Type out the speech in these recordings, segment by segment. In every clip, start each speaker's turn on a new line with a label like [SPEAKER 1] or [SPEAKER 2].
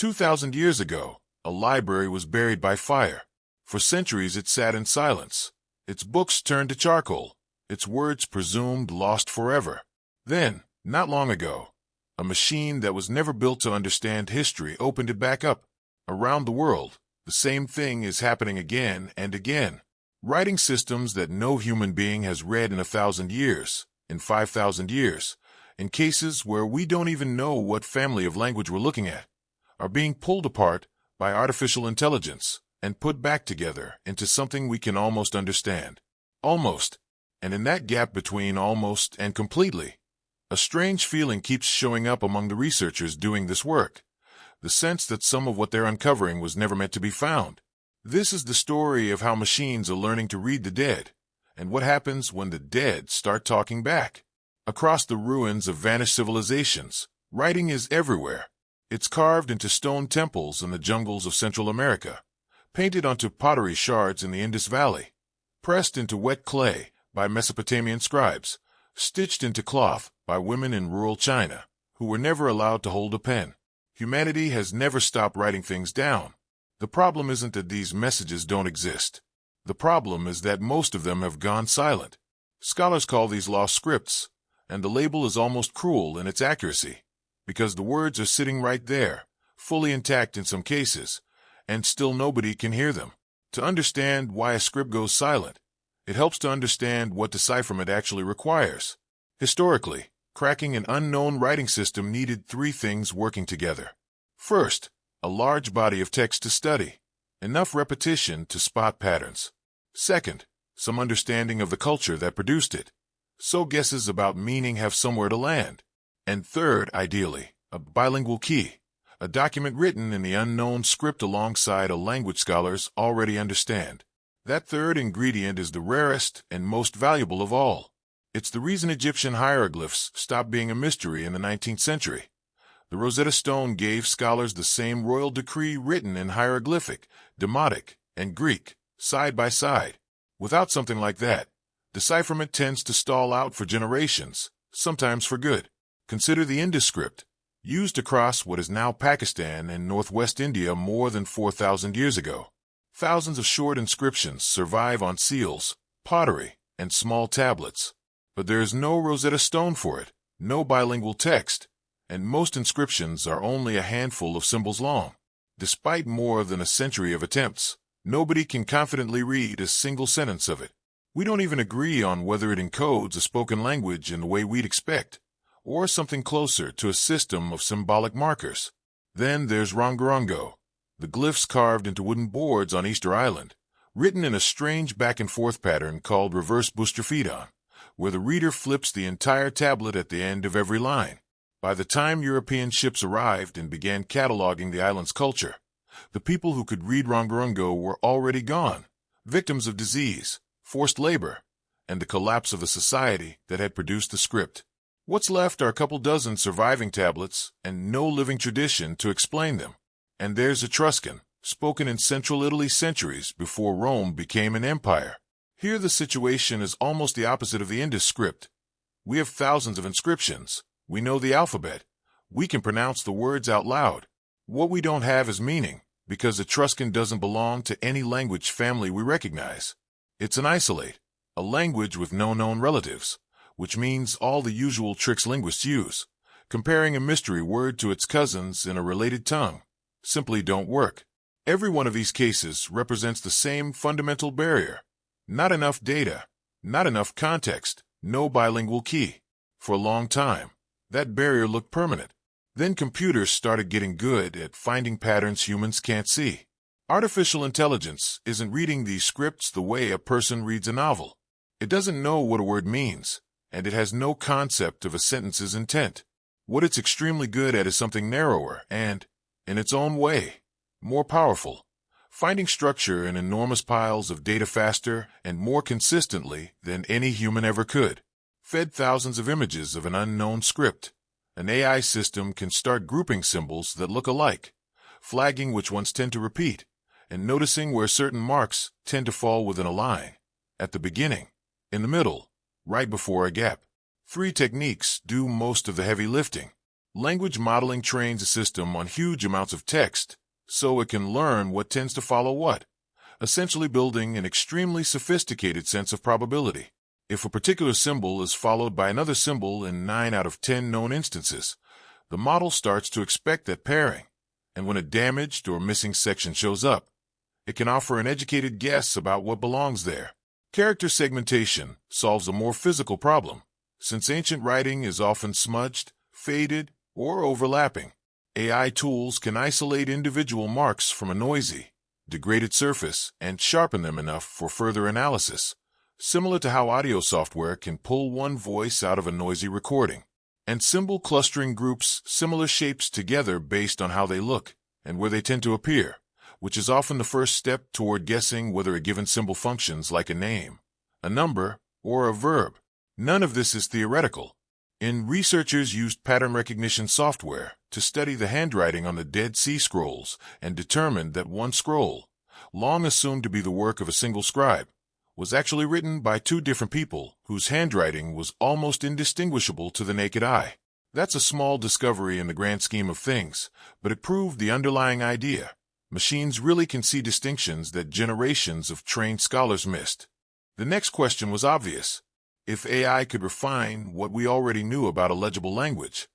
[SPEAKER 1] 2,000 years ago, a library was buried by fire. For centuries it sat in silence, its books turned to charcoal, its words presumed lost forever. Then, not long ago, a machine that was never built to understand history opened it back up. Around the world, the same thing is happening again and again. Writing systems that no human being has read in 1,000 years, in 5,000 years, in cases where we don't even know what family of language we're looking at, are being pulled apart by artificial intelligence and put back together into something we can almost understand. Almost. And in that gap between almost and completely, a strange feeling keeps showing up among the researchers doing this work. The sense that some of what they're uncovering was never meant to be found. This is the story of how machines are learning to read the dead, and what happens when the dead start talking back. Across the ruins of vanished civilizations, writing is everywhere. It's carved into stone temples in the jungles of Central America, painted onto pottery shards in the Indus Valley, pressed into wet clay by Mesopotamian scribes, stitched into cloth by women in rural China, who were never allowed to hold a pen. Humanity has never stopped writing things down. The problem isn't that these messages don't exist. The problem is that most of them have gone silent. Scholars call these lost scripts, and the label is almost cruel in its accuracy, because the words are sitting right there, fully intact in some cases, and still nobody can hear them. To understand why a script goes silent, it helps to understand what decipherment actually requires. Historically, cracking an unknown writing system needed three things working together. First, a large body of text to study, enough repetition to spot patterns. Second, some understanding of the culture that produced it, so guesses about meaning have somewhere to land. And third, ideally, a bilingual key, a document written in the unknown script alongside a language scholars already understand. That third ingredient is the rarest and most valuable of all. It's the reason Egyptian hieroglyphs stopped being a mystery in the 19th century. The Rosetta Stone gave scholars the same royal decree written in hieroglyphic, Demotic, and Greek, side by side. Without something like that, decipherment tends to stall out for generations, sometimes for good. Consider the Indus script, used across what is now Pakistan and northwest India more than 4,000 years ago. Thousands of short inscriptions survive on seals, pottery, and small tablets. But there is no Rosetta Stone for it, no bilingual text, and most inscriptions are only a handful of symbols long. Despite more than a century of attempts, nobody can confidently read a single sentence of it. We don't even agree on whether it encodes a spoken language in the way we'd expect, or something closer to a system of symbolic markers. Then there's Rongorongo, the glyphs carved into wooden boards on Easter Island, written in a strange back-and-forth pattern called reverse boustrophedon, where the reader flips the entire tablet at the end of every line. By the time European ships arrived and began cataloging the island's culture, the people who could read Rongorongo were already gone, victims of disease, forced labor, and the collapse of the society that had produced the script. What's left are a couple dozen surviving tablets and no living tradition to explain them. And there's Etruscan, spoken in central Italy centuries before Rome became an empire. Here the situation is almost the opposite of the Indus script. We have thousands of inscriptions. We know the alphabet. We can pronounce the words out loud. What we don't have is meaning, because Etruscan doesn't belong to any language family we recognize. It's an isolate, a language with no known relatives, which means all the usual tricks linguists use, comparing a mystery word to its cousins in a related tongue, simply don't work. Every one of these cases represents the same fundamental barrier. Not enough data, not enough context, no bilingual key. For a long time, that barrier looked permanent. Then computers started getting good at finding patterns humans can't see. Artificial intelligence isn't reading these scripts the way a person reads a novel. It doesn't know what a word means, and it has no concept of a sentence's intent. What it's extremely good at is something narrower and, in its own way, more powerful, finding structure in enormous piles of data faster and more consistently than any human ever could. Fed thousands of images of an unknown script, an AI system can start grouping symbols that look alike, flagging which ones tend to repeat, and noticing where certain marks tend to fall within a line, at the beginning, in the middle, right before a gap. Three techniques do most of the heavy lifting. Language modeling trains a system on huge amounts of text, so it can learn what tends to follow what, essentially building an extremely sophisticated sense of probability. If a particular symbol is followed by another symbol in 9 out of 10 known instances, the model starts to expect that pairing, and when a damaged or missing section shows up, it can offer an educated guess about what belongs there. Character segmentation solves a more physical problem, since ancient writing is often smudged, faded, or overlapping. AI tools can isolate individual marks from a noisy, degraded surface and sharpen them enough for further analysis, similar to how audio software can pull one voice out of a noisy recording. And symbol clustering groups similar shapes together based on how they look and where they tend to appear, which is often the first step toward guessing whether a given symbol functions like a name, a number, or a verb. None of this is theoretical. Researchers used pattern recognition software to study the handwriting on the Dead Sea Scrolls and determined that one scroll, long assumed to be the work of a single scribe, was actually written by 2 different people whose handwriting was almost indistinguishable to the naked eye. That's a small discovery in the grand scheme of things, but it proved the underlying idea. Machines really can see distinctions that generations of trained scholars missed. The next question was obvious. If AI could refine what we already knew about a legible language,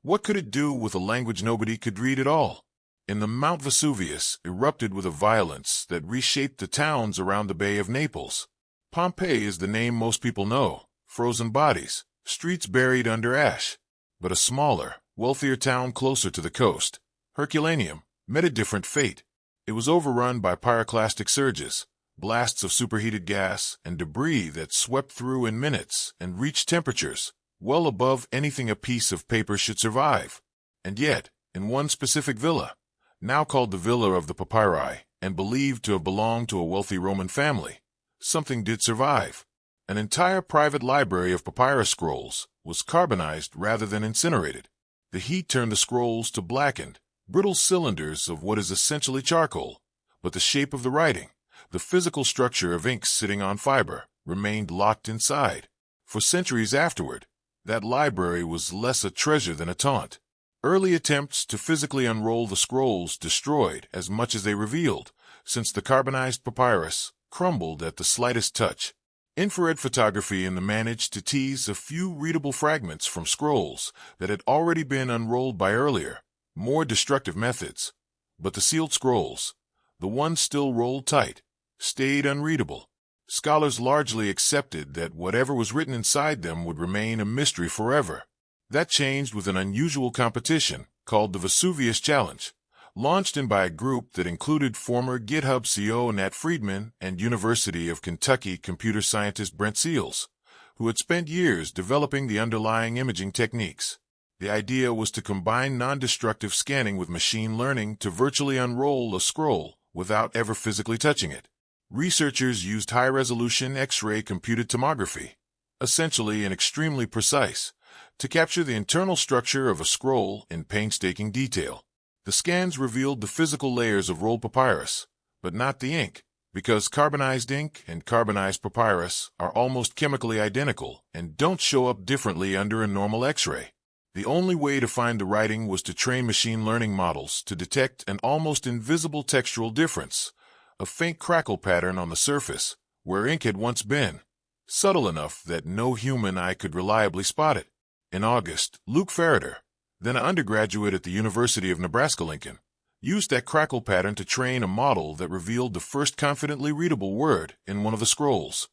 [SPEAKER 1] what could it do with a language nobody could read at all? In the Mount Vesuvius erupted with a violence that reshaped the towns around the Bay of Naples. Pompeii is the name most people know, frozen bodies, streets buried under ash. But a smaller, wealthier town closer to the coast, Herculaneum, met a different fate. It was overrun by pyroclastic surges, blasts of superheated gas, and debris that swept through in minutes and reached temperatures well above anything a piece of paper should survive. And yet, in one specific villa, now called the Villa of the Papyri, and believed to have belonged to a wealthy Roman family, something did survive. An entire private library of papyrus scrolls was carbonized rather than incinerated. The heat turned the scrolls to blackened, brittle cylinders of what is essentially charcoal, but the shape of the writing, the physical structure of ink sitting on fiber, remained locked inside. For centuries afterward, that library was less a treasure than a taunt. Early attempts to physically unroll the scrolls destroyed as much as they revealed, since the carbonized papyrus crumbled at the slightest touch. Infrared photography managed to tease a few readable fragments from scrolls that had already been unrolled by earlier, more destructive methods. But the sealed scrolls, the ones still rolled tight, stayed unreadable. Scholars largely accepted that whatever was written inside them would remain a mystery forever. That changed with an unusual competition called the Vesuvius Challenge, launched in by a group that included former GitHub CEO Nat Friedman and University of Kentucky computer scientist Brent Seals, who had spent years developing the underlying imaging techniques. The idea was to combine non-destructive scanning with machine learning to virtually unroll a scroll without ever physically touching it. Researchers used high-resolution X-ray computed tomography, essentially and extremely precise, to capture the internal structure of a scroll in painstaking detail. The scans revealed the physical layers of rolled papyrus, but not the ink, because carbonized ink and carbonized papyrus are almost chemically identical and don't show up differently under a normal X-ray. The only way to find the writing was to train machine learning models to detect an almost invisible textural difference, a faint crackle pattern on the surface where ink had once been, subtle enough that no human eye could reliably spot it. In August, Luke Ferreter, then an undergraduate at the University of Nebraska-Lincoln, used that crackle pattern to train a model that revealed the first confidently readable word in one of the scrolls.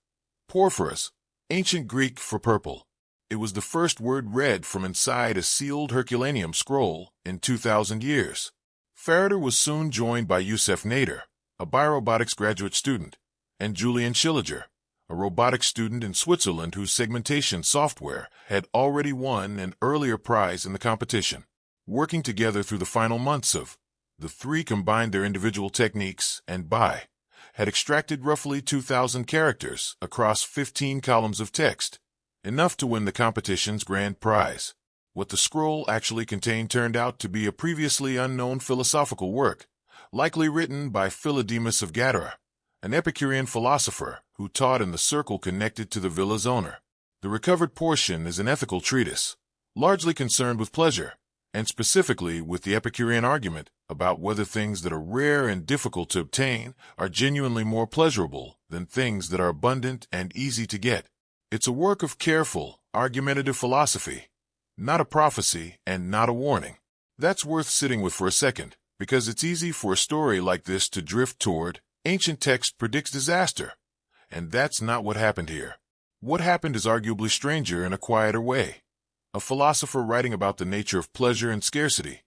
[SPEAKER 1] Porphyros, ancient Greek for purple. It was the first word read from inside a sealed Herculaneum scroll in 2,000 years. Ferreter was soon joined by Youssef Nader, a biorobotics graduate student, and Julian Schilliger, a robotics student in Switzerland whose segmentation software had already won an earlier prize in the competition. Working together through the final months of, the three combined their individual techniques and had extracted roughly 2,000 characters across 15 columns of text, enough to win the competition's grand prize. What the scroll actually contained turned out to be a previously unknown philosophical work, likely written by Philodemus of Gadara, an Epicurean philosopher who taught in the circle connected to the villa's owner. The recovered portion is an ethical treatise, largely concerned with pleasure, and specifically with the Epicurean argument about whether things that are rare and difficult to obtain are genuinely more pleasurable than things that are abundant and easy to get. It's a work of careful, argumentative philosophy, not a prophecy and not a warning. That's worth sitting with for a second, because it's easy for a story like this to drift toward ancient text predicts disaster. And that's not what happened here. What happened is arguably stranger in a quieter way. A philosopher writing about the nature of pleasure and scarcity,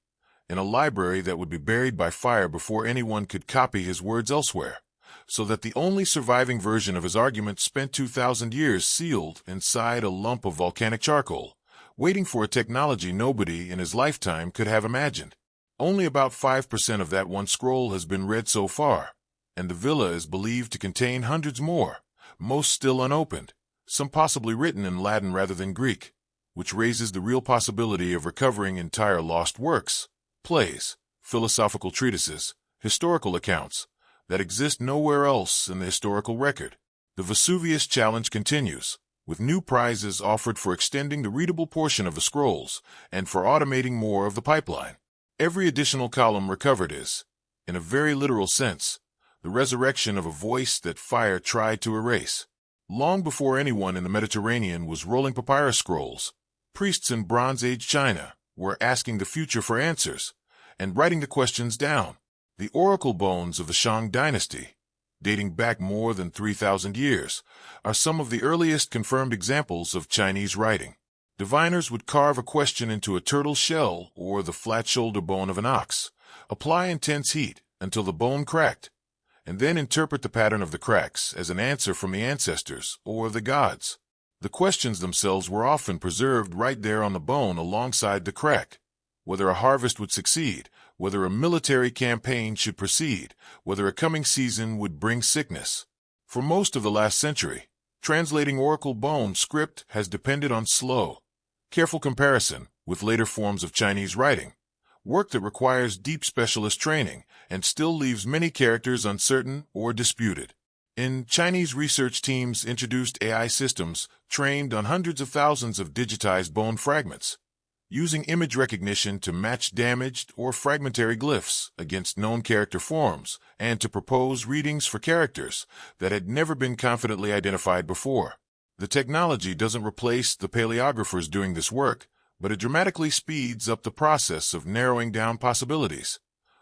[SPEAKER 1] in a library that would be buried by fire before anyone could copy his words elsewhere, so that the only surviving version of his argument spent 2,000 years sealed inside a lump of volcanic charcoal, waiting for a technology nobody in his lifetime could have imagined. Only about 5% of that one scroll has been read so far, and the villa is believed to contain hundreds more, most still unopened, some possibly written in Latin rather than Greek, which raises the real possibility of recovering entire lost works, plays, philosophical treatises, historical accounts, that exist nowhere else in the historical record. The Vesuvius challenge continues, with new prizes offered for extending the readable portion of the scrolls and for automating more of the pipeline. Every additional column recovered is, in a very literal sense, the resurrection of a voice that fire tried to erase. Long before anyone in the Mediterranean was rolling papyrus scrolls, priests in Bronze Age China were asking the future for answers and writing the questions down. The oracle bones of the Shang dynasty, dating back more than 3,000 years, are some of the earliest confirmed examples of Chinese writing. Diviners would carve a question into a turtle's shell or the flat shoulder bone of an ox, apply intense heat until the bone cracked, and then interpret the pattern of the cracks as an answer from the ancestors or the gods. The questions themselves were often preserved right there on the bone alongside the crack. Whether a harvest would succeed, whether a military campaign should proceed, whether a coming season would bring sickness. For most of the last century, translating oracle bone script has depended on slow, careful comparison with later forms of Chinese writing, work that requires deep specialist training and still leaves many characters uncertain or disputed. In Chinese research teams introduced AI systems trained on hundreds of thousands of digitized bone fragments, using image recognition to match damaged or fragmentary glyphs against known character forms and to propose readings for characters that had never been confidently identified before. The technology doesn't replace the paleographers doing this work, but it dramatically speeds up the process of narrowing down possibilities,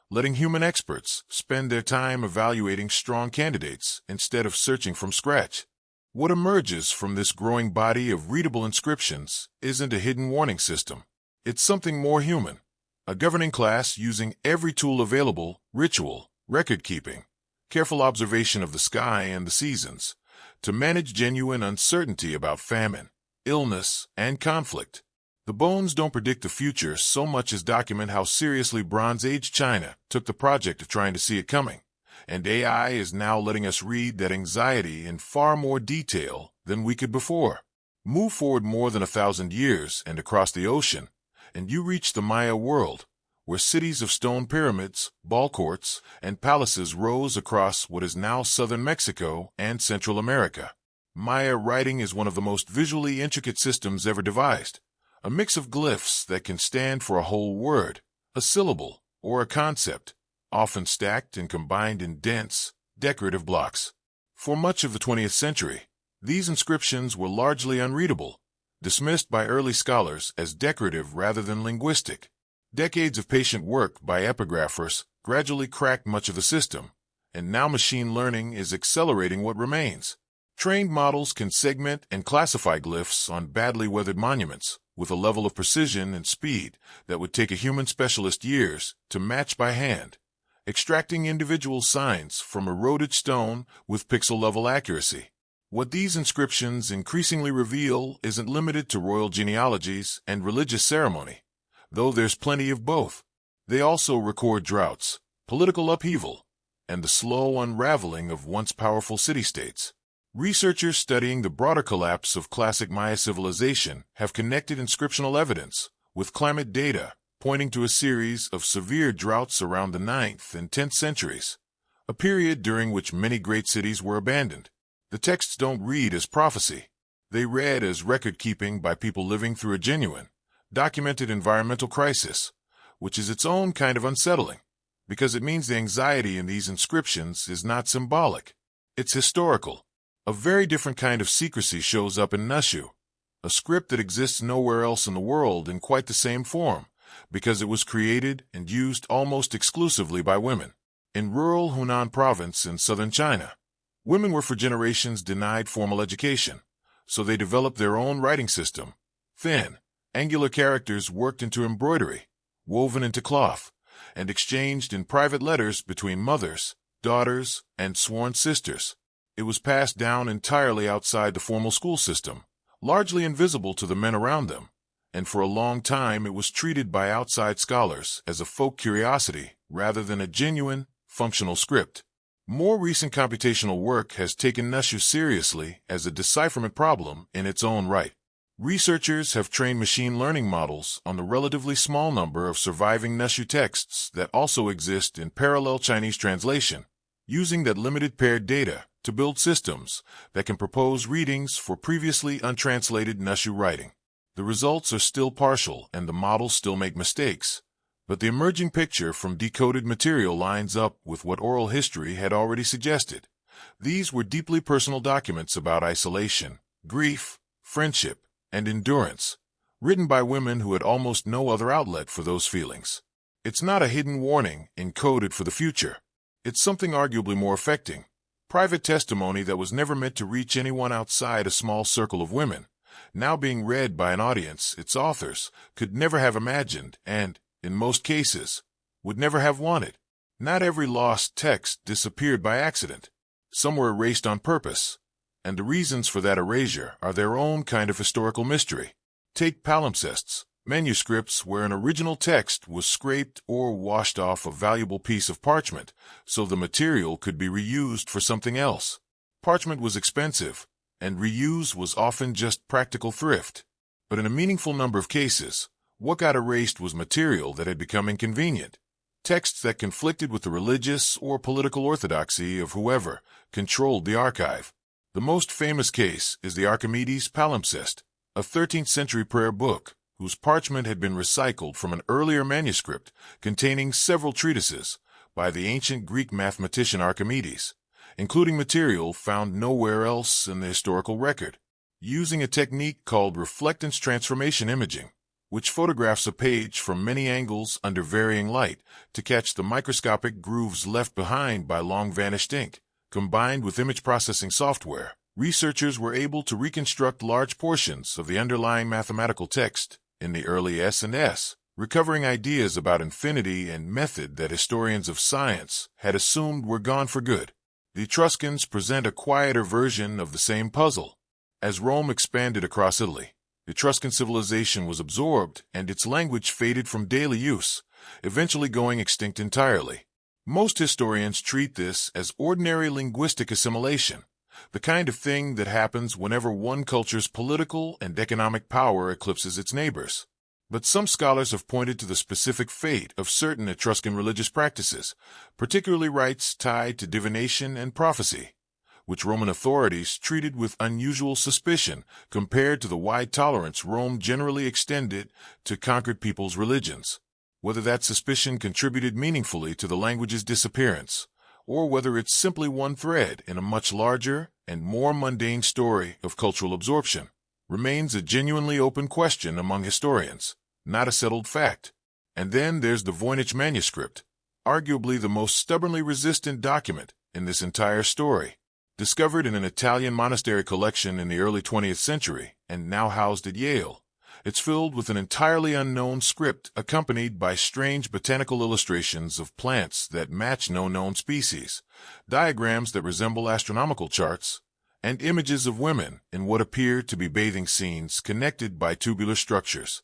[SPEAKER 1] letting human experts spend their time evaluating strong candidates instead of searching from scratch. What emerges from this growing body of readable inscriptions isn't a hidden warning system. It's something more human, a governing class using every tool available, ritual, record-keeping, careful observation of the sky and the seasons, to manage genuine uncertainty about famine, illness, and conflict. The bones don't predict the future so much as document how seriously Bronze Age China took the project of trying to see it coming, and AI is now letting us read that anxiety in far more detail than we could before. Move forward more than 1,000 years and across the ocean, and you reach the Maya world, where cities of stone pyramids, ball courts, and palaces rose across what is now southern Mexico and Central America. Maya writing is one of the most visually intricate systems ever devised, a mix of glyphs that can stand for a whole word, a syllable, or a concept, often stacked and combined in dense, decorative blocks. For much of the 20th century, these inscriptions were largely unreadable, dismissed by early scholars as decorative rather than linguistic. Decades of patient work by epigraphers gradually cracked much of the system, and now machine learning is accelerating what remains. Trained models can segment and classify glyphs on badly weathered monuments with a level of precision and speed that would take a human specialist years to match by hand, extracting individual signs from eroded stone with pixel-level accuracy. What these inscriptions increasingly reveal isn't limited to royal genealogies and religious ceremony, though there's plenty of both. They also record droughts, political upheaval, and the slow unraveling of once powerful city-states. Researchers studying the broader collapse of classic Maya civilization have connected inscriptional evidence with climate data pointing to a series of severe droughts around the 9th and 10th centuries, a period during which many great cities were abandoned. The texts don't read as prophecy. They read as record-keeping by people living through a genuine, documented environmental crisis, which is its own kind of unsettling, because it means the anxiety in these inscriptions is not symbolic. It's historical. A very different kind of secrecy shows up in Nushu, a script that exists nowhere else in the world in quite the same form, because it was created and used almost exclusively by women. In rural Hunan province in southern China, women were for generations denied formal education, so they developed their own writing system. Thin, angular characters worked into embroidery, woven into cloth, and exchanged in private letters between mothers, daughters, and sworn sisters. It was passed down entirely outside the formal school system, largely invisible to the men around them, and for a long time it was treated by outside scholars as a folk curiosity rather than a genuine, functional script. More recent computational work has taken Nushu seriously as a decipherment problem in its own right. Researchers have trained machine learning models on the relatively small number of surviving Nushu texts that also exist in parallel Chinese translation, using that limited paired data to build systems that can propose readings for previously untranslated Nushu writing. The results are still partial and the models still make mistakes, but the emerging picture from decoded material lines up with what oral history had already suggested. These were deeply personal documents about isolation, grief, friendship, and endurance, written by women who had almost no other outlet for those feelings. It's not a hidden warning encoded for the future. It's something arguably more affecting. Private testimony that was never meant to reach anyone outside a small circle of women, now being read by an audience its authors could never have imagined and, in most cases, would never have wanted. Not every lost text disappeared by accident. Some were erased on purpose, and the reasons for that erasure are their own kind of historical mystery. Take palimpsests, manuscripts where an original text was scraped or washed off a valuable piece of parchment so the material could be reused for something else. Parchment was expensive, and reuse was often just practical thrift. But in a meaningful number of cases, what got erased was material that had become inconvenient. Texts that conflicted with the religious or political orthodoxy of whoever controlled the archive. The most famous case is the Archimedes palimpsest, a 13th century prayer book, whose parchment had been recycled from an earlier manuscript containing several treatises by the ancient Greek mathematician Archimedes, including material found nowhere else in the historical record. Using a technique called reflectance transformation imaging, which photographs a page from many angles under varying light to catch the microscopic grooves left behind by long-vanished ink, combined with image processing software, researchers were able to reconstruct large portions of the underlying mathematical text in the early S&S, recovering ideas about infinity and method that historians of science had assumed were gone for good. The Etruscans present a quieter version of the same puzzle. As Rome expanded across Italy, Etruscan civilization was absorbed and its language faded from daily use, eventually going extinct entirely. Most historians treat this as ordinary linguistic assimilation, the kind of thing that happens whenever one culture's political and economic power eclipses its neighbors. But some scholars have pointed to the specific fate of certain Etruscan religious practices, particularly rites tied to divination and prophecy, which Roman authorities treated with unusual suspicion compared to the wide tolerance Rome generally extended to conquered people's religions. Whether that suspicion contributed meaningfully to the language's disappearance, or whether it's simply one thread in a much larger and more mundane story of cultural absorption, remains a genuinely open question among historians, not a settled fact. And then there's the Voynich manuscript, arguably the most stubbornly resistant document in this entire story. Discovered in an Italian monastery collection in the early 20th century and now housed at Yale, it's filled with an entirely unknown script accompanied by strange botanical illustrations of plants that match no known species, diagrams that resemble astronomical charts, and images of women in what appear to be bathing scenes connected by tubular structures.